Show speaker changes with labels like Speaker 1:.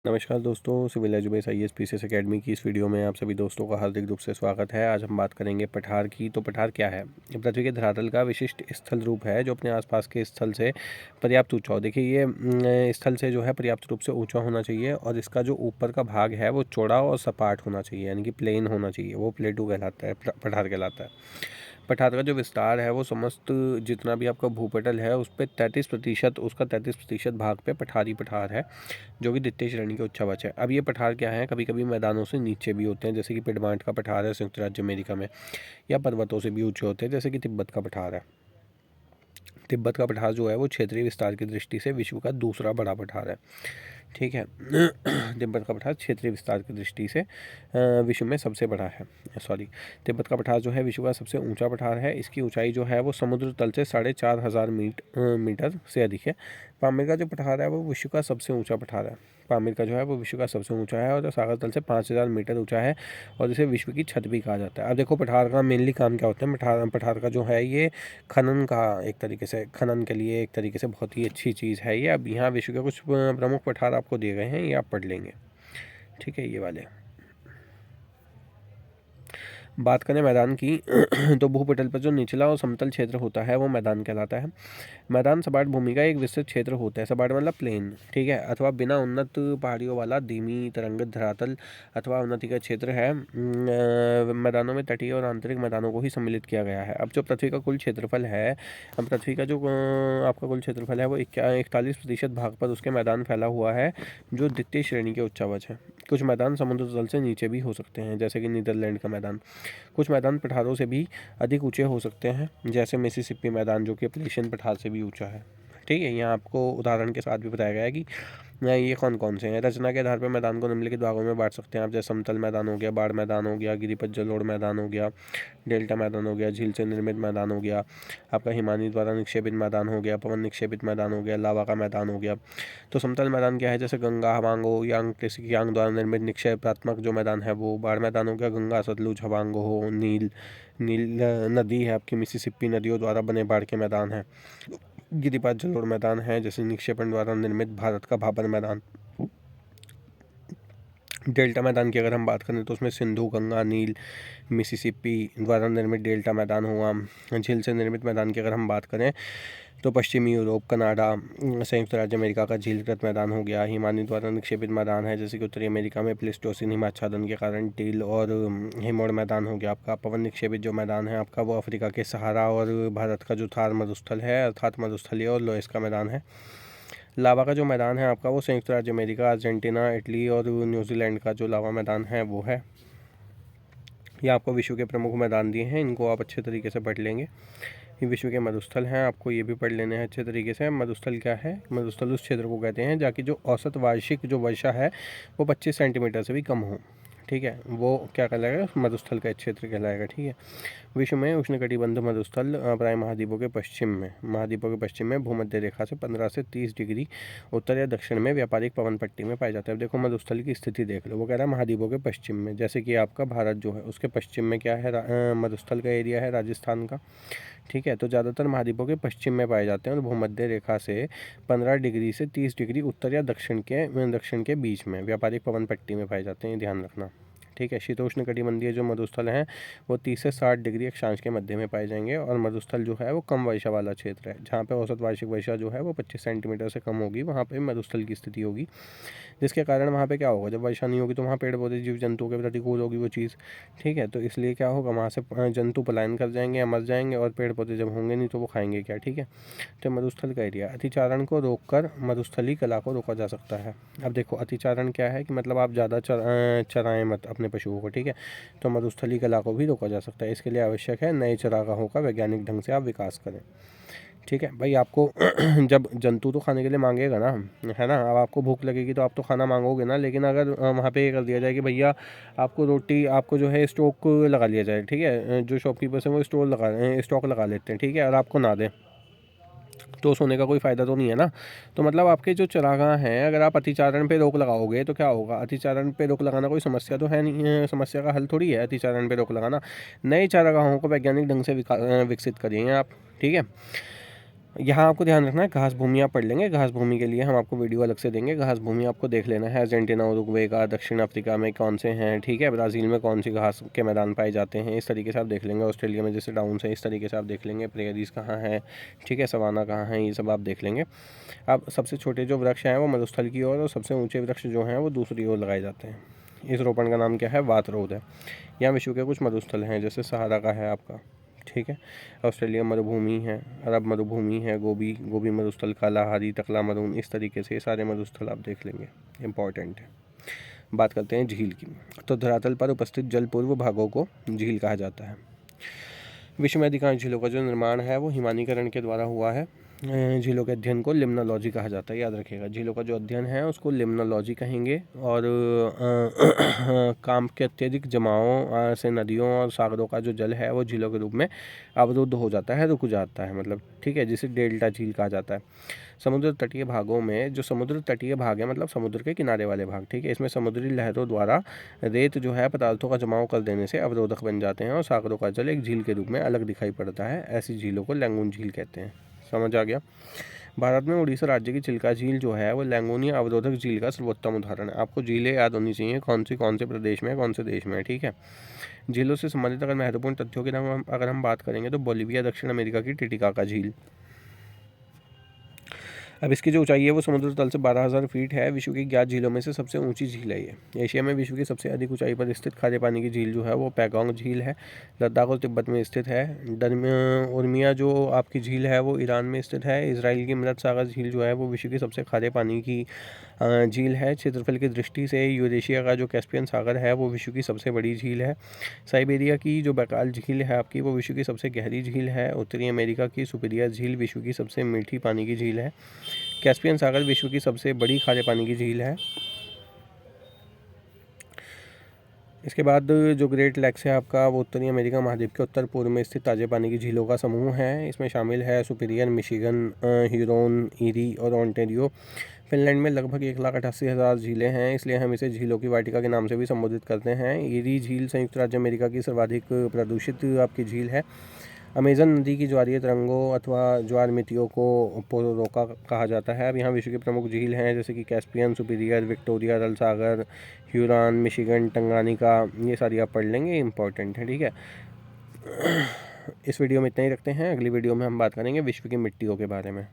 Speaker 1: नमस्कार दोस्तों, civil education IAS PCS academy की इस वीडियो में आप सभी दोस्तों का हार्दिक रूप से स्वागत है। आज हम बात करेंगे पठार की। तो पठार क्या है? ये पृथ्वी के धरातल का विशिष्ट स्थल रूप है जो अपने आसपास के स्थल से पर्याप्त ऊंचा हो। देखिए ये स्थल से जो है पर्याप्त रूप से ऊंचा होना चाहिए और इसका जो ऊपर का भाग है वो चौड़ा और सपाट होना चाहिए, यानी कि प्लेन होना चाहिए। वो प्लेटू कहलाता है, पठार कहलाता है। पठार का जो विस्तार है वो समस्त जितना भी आपका भूपटल है उस पर 33% उसका 33% भाग पे पठारी पठार है, जो कि द्वितीय श्रेणी के उच्चावच है। अब ये पठार क्या है, कभी कभी मैदानों से नीचे भी होते हैं, जैसे कि पिडमांट का पठार है संयुक्त राज्य अमेरिका में, या पर्वतों से भी ऊंचे होते हैं, जैसे कि तिब्बत का पठार है। तिब्बत का पठार जो है वो क्षेत्रीय विस्तार की दृष्टि से विश्व का दूसरा बड़ा पठार है। ठीक है। तिब्बत का पठार क्षेत्रीय विस्तार की दृष्टि से विश्व में सबसे बड़ा है। सॉरी, तिब्बत का पठार जो है विश्व का सबसे ऊंचा पठार है। इसकी ऊंचाई जो है वो समुद्र तल से 4500 मीटर से अधिक है। पामीर का जो पठार है वो विश्व का सबसे ऊंचा पठार है। पामीर का जो है वो विश्व का सबसे ऊंचा है और सागर तल से 5000 मीटर ऊंचा है और इसे विश्व की छत भी कहा जाता है। अब देखो पठार का मेनली काम क्या होता है। पठार का जो है ये खनन का, एक तरीके से खनन के लिए एक तरीके से बहुत ही अच्छी चीज़ है ये। अब यहाँ विश्व के कुछ प्रमुख पठार आपको दिए गए हैं, ये आप पढ़ लेंगे। ठीक है, ये वाले। बात करें मैदान की तो भूपटल पर जो निचला और समतल क्षेत्र होता है वो मैदान कहलाता है। मैदान सपाट भूमि का एक विस्तृत क्षेत्र होता है। सपाट मतलब प्लेन, ठीक है, अथवा बिना उन्नत पहाड़ियों वाला धीमी तरंगित धरातल अथवा उन्नति का क्षेत्र है। मैदानों में तटीय और आंतरिक मैदानों को ही सम्मिलित किया गया है। अब जो पृथ्वी का कुल क्षेत्रफल है, अब पृथ्वी का जो आपका कुल क्षेत्रफल है वो 41% भाग पर उसके मैदान फैला हुआ है, जो द्वितीय श्रेणी के उच्चावच है। कुछ मैदान समुद्र तल से नीचे भी हो सकते हैं, जैसे कि नीदरलैंड का मैदान। कुछ मैदान पठारों से भी अधिक ऊंचे हो सकते हैं, जैसे मिसिसिपी मैदान, जो कि अपलेशियन पठार से भी ऊंचा है। ठीक है, यहाँ आपको उदाहरण के साथ भी बताया गया है कि ये कौन कौन से हैं। रचना के आधार पर मैदान को निम्नलिखित भागों में बांट सकते हैं आप, जैसे समतल मैदान हो गया, बाढ़ मैदान हो गया, गिरिपथ जलोढ़ मैदान हो गया, डेल्टा मैदान हो गया, झील से निर्मित मैदान हो गया, आपका हिमानी द्वारा निक्षेपित मैदान हो गया, पवन निक्षेपित मैदान हो गया, लावा का मैदान हो गया। तो समतल मैदान क्या है, जैसे गंगा, हवांग हो या किसी यांग द्वारा निर्मित निक्षेपात्मक जो मैदान है वो बाढ़ मैदान हो गया। गंगा, सतलुज, हवांग हो, नील नील नदी है आपकी, मिसिसिपी नदियों द्वारा बने बाढ़ के मैदान है। गिरिपाद जलोढ़ मैदान है, जैसे निक्षेपण द्वारा निर्मित भारत का भाबर मैदान। डेल्टा मैदान की अगर हम बात करें तो उसमें सिंधु, गंगा, नील, मिसिसिपी द्वारा निर्मित डेल्टा मैदान हुआ। झील से निर्मित मैदान की अगर हम बात करें तो पश्चिमी यूरोप, कनाडा, संयुक्त राज्य अमेरिका का झीलकृत मैदान हो गया। हिमानी द्वारा निक्षेपित मैदान है, जैसे कि उत्तरी अमेरिका में प्लेस्टोसिन हिमाच्छादन के कारण टील और हिमोड़ मैदान हो गया आपका। पवन निक्षेपित जो मैदान है आपका वो अफ्रीका के सहारा और भारत का जो थार मरुस्थल है, अर्थात मरुस्थलीय और लोएस का मैदान है। लावा का जो मैदान है आपका वो संयुक्त राज्य अमेरिका, अर्जेंटीना, इटली और न्यूजीलैंड का जो लावा मैदान है वो है। ये आपको विश्व के प्रमुख मैदान दिए हैं, इनको आप अच्छे तरीके से पढ़ लेंगे। ये विश्व के मरुस्थल हैं, आपको ये भी पढ़ लेने हैं अच्छे तरीके से। मरुस्थल क्या है? मरुस्थल उस क्षेत्र को कहते हैं जहाँ की जो औसत वार्षिक जो वर्षा है वो 25 सेंटीमीटर से भी कम हो। ठीक है, वो क्या कहलाएगा? मरुस्थल का क्षेत्र कहलाएगा। ठीक है, विश्व में उष्णकटिबंध मरुस्थल प्राय महाद्वीपों के पश्चिम में भूमध्य रेखा से 15 से 30 डिग्री उत्तर या दक्षिण में व्यापारिक पवन पट्टी में पाए जाते हैं। अब देखो मरुस्थल की स्थिति देख लो, वो कह रहा है महाद्वीपों के पश्चिम में, जैसे कि आपका भारत जो है उसके पश्चिम में क्या है, मरुस्थल का एरिया है राजस्थान का। ठीक है, तो ज़्यादातर महाद्वीपों के पश्चिम में पाए जाते हैं और भूमध्य रेखा से 15 डिग्री से 30 डिग्री उत्तर या दक्षिण के बीच में व्यापारिक पवन पट्टी में पाए जाते हैं, ये ध्यान रखना। ठीक है, शीतोष्ण कटिबंधीय जो मरुस्थल हैं वो 30 से 60 डिग्री अक्षांश के मध्य में पाए जाएंगे और मरुस्थल जो है वो कम वर्षा वाला क्षेत्र है, जहाँ पे औसत वार्षिक वर्षा जो है वो 25 सेंटीमीटर से कम होगी, वहाँ पे मरुस्थल की स्थिति होगी। जिसके कारण वहाँ पे क्या होगा, जब वर्षा नहीं होगी तो वहाँ पेड़ पौधे जीव जंतुओं के प्रतिकूल होगी वो चीज़। ठीक है, तो इसलिए क्या होगा, वहाँ से जंतु पलायन कर जाएंगे या मर जाएंगे और पेड़ पौधे जब होंगे नहीं तो वो खाएंगे क्या। ठीक है, तो मरुस्थल का एरिया। अतिचारण को रोककर मरुस्थली कला को रोका जा सकता है। अब देखो अतिचारण क्या है कि मतलब आप ज़्यादा चराएं मत अपने पशुओं को। ठीक है, तो मरुस्थली कला को भी रोका जा सकता है। इसके लिए आवश्यक है नए चरागाहों का वैज्ञानिक ढंग से आप विकास करें। ठीक है भाई, आपको जब जंतु तो खाने के लिए मांगेगा ना, है ना। अब आपको भूख लगेगी तो आप तो खाना मांगोगे ना, लेकिन अगर वहाँ पे ये कर दिया जाए कि भैया आपको रोटी, आपको जो है स्टॉक लगा लिया जाए। ठीक है, जो शॉपकीपर्स हैं वो स्टॉक लगा लेते हैं। ठीक है, और आपको ना दें तो सोने का कोई फ़ायदा तो नहीं है ना। तो मतलब आपके जो चरागाह हैं, अगर आप अतिचारण पे रोक लगाओगे तो क्या होगा, अतिचारण पे रोक लगाना कोई समस्या तो है नहीं, समस्या का हल थोड़ी है अतिचारण पे रोक लगाना। नए चारागाहों को वैज्ञानिक ढंग से विकसित करिए आप। ठीक है, यहाँ आपको ध्यान रखना है, घास भूमि आप पढ़ लेंगे, घास भूमि के लिए हम आपको वीडियो अलग से देंगे। घास भूमि आपको देख लेना है, अर्जेंटीना, उरुग्वे का, दक्षिण अफ्रीका में कौन से हैं, ठीक है, ब्राज़ील में कौन सी घास के मैदान पाए जाते हैं, इस तरीके से आप देख लेंगे। ऑस्ट्रेलिया में जैसे डाउन्स है, इस तरीके से आप देख लेंगे। प्रेयरीज कहाँ है, ठीक है, सवाना कहाँ है, ये सब आप देख लेंगे। अब सबसे छोटे जो वृक्ष हैं वो मरुस्थल की ओर, और सबसे ऊँचे वृक्ष जो हैं वो दूसरी ओर लगाए जाते हैं। इस रोपण का नाम क्या है, वातरोध है। यहाँ विश्व के कुछ मरुस्थल हैं, जैसे सहारा का है आपका, ठीक है, ऑस्ट्रेलिया मरुभूमि है, अरब मरुभूमि है, गोबी मरुस्थल, कालाहारी, टकला मरून, इस तरीके से सारे मरुस्थल आप देख लेंगे, इंपॉर्टेंट है। बात करते हैं झील की। तो धरातल पर उपस्थित जलपूर्व भागों को झील कहा जाता है। विश्व में अधिकांश झीलों का जो निर्माण है वो हिमानीकरण के द्वारा हुआ है। झीलों के अध्ययन को लिम्नोलॉजी कहा जाता है, याद रखिएगा। झीलों का जो अध्ययन है उसको लिम्नोलॉजी कहेंगे। और काम के अत्यधिक जमावों से नदियों और सागरों का जो जल है वो झीलों के रूप में अवरुद्ध हो जाता है, रुक जाता है, मतलब, ठीक है, जिसे डेल्टा झील कहा जाता है। समुद्र तटीय भागों में, जो समुद्र तटीय भाग है मतलब समुद्र के किनारे वाले भाग, ठीक है, इसमें समुद्री लहरों द्वारा रेत जो है पदार्थों का जमाव कर देने से अवरोधक बन जाते हैं और सागरों का जल एक झील के रूप में अलग दिखाई पड़ता है। ऐसी झीलों को लैंगून झील कहते हैं। समझ आ गया। भारत में उड़ीसा राज्य की चिल्का झील जो है वो लैंगूनिया अवरोधक झील का सर्वोत्तम उदाहरण है। आपको झीलें याद होनी चाहिए, कौन से प्रदेश में, कौन से देश में, ठीक है। झीलों से संबंधित अगर महत्वपूर्ण तथ्यों की अगर हम बात करेंगे तो बोलिविया, दक्षिण अमेरिका की टिटिकाका झील। अब इसकी जो ऊंचाई है वो समुद्र तल से 12,000 फीट है। विश्व की ज्ञात झीलों में से सबसे ऊंची झील है ये। एशिया में विश्व की सबसे अधिक ऊंचाई पर स्थित खारे पानी की झील जो है वो पैगोंग झील है, लद्दाख और तिब्बत में स्थित है। उर्मिया जो आपकी झील है वो ईरान में स्थित है। इसराइल की मृत सागर झील जो है वो विश्व की सबसे खारे पानी की झील है। क्षेत्रफल की दृष्टि से यूरेशिया का जो कैस्पियन सागर है वो विश्व की सबसे बड़ी झील है। साइबेरिया की जो बैकाल झील है आपकी वो विश्व की सबसे गहरी झील है। उत्तरी अमेरिका की सुपीरियर झील विश्व की सबसे मीठी पानी की झील है। कैस्पियन सागर विश्व की सबसे बड़ी खारे पानी की झील है। इसके बाद जो ग्रेट लेक्स है आपका वो उत्तरी अमेरिका महाद्वीप के उत्तर पूर्व में स्थित ताजे पानी की झीलों का समूह है। इसमें शामिल है सुपीरियर, मिशिगन, ह्यूरोन, ईरी और ओंटारियो। फिनलैंड में लगभग 1,88,000 झीलें हैं, इसलिए हम इसे झीलों की वाटिका के नाम से भी संबोधित करते हैं। ईरी झील संयुक्त राज्य अमेरिका की सर्वाधिक प्रदूषित आपकी झील है। अमेजन नदी की ज्वारीय तरंगों अथवा ज्वारमितियों को पोरोरोका कहा जाता है। अब यहाँ विश्व की प्रमुख झील हैं जैसे कि कैस्पियन, सुपीरियर, विक्टोरिया, रल सागर, ह्यूरॉन, मिशिगन, टंगानिका, ये सारी आप पढ़ लेंगे, इंपॉर्टेंट है, ठीक है। इस वीडियो में इतना ही रखते हैं। अगली वीडियो में हम बात करेंगे विश्व की मिट्टियों के बारे में।